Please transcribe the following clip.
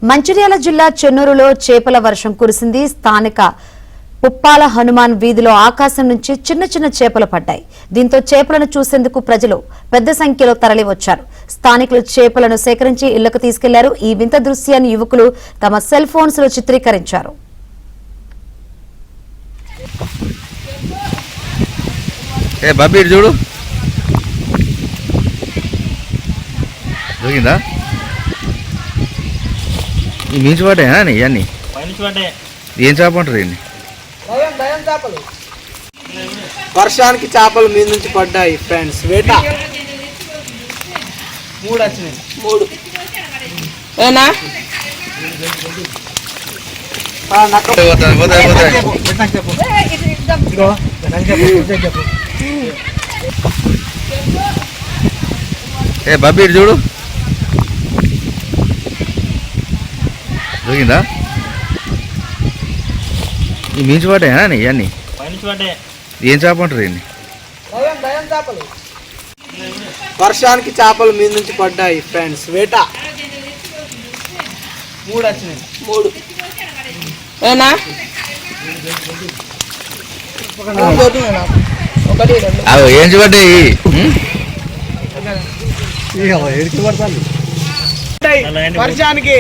మంచిర్యాల జిల్లా చెన్నూరులో చేపల వర్షం కురిసింది. స్థానిక పుప్పాల హనుమాన్ వీధిలో ఆకాశం నుంచి చిన్న చిన్న చేపలు పడ్డాయి. దీంతో చేపలను చూసేందుకు ప్రజలు పెద్ద సంఖ్యలో తరలివచ్చారు. స్థానికులు చేపలను సేకరించి ఇళ్లకు తీసుకెళ్లారు. ఈ వింత దృశ్యాన్ని యువకులు తమ సెల్ ఫోన్స్ లో చిత్రీకరించారు. చూడు దొరికిందా? ఈ మించి పడ్డాయా ఇవన్నీ? ఏం చేప అంటారు ఇవన్నీ? వర్షానికి చేపలు మీద నుంచి పడ్డాయి ఫ్రెండ్స్. వేట 3 వచ్చినాయి. 3 ఏనా? బబ్బీర్ చూడు దొరికిందా? ఈ మించి పడ్డాయా ఇవన్నీ? ఏం చేప అంటారు ఇవన్నీ? వర్షానికి చేపలు మీద నుంచి పడ్డాయి ఫ్రెండ్స్. వేట 3 వచ్చినాయి. 3 ఏనా? ఏంచి పడ్డాయి? వర్షానికి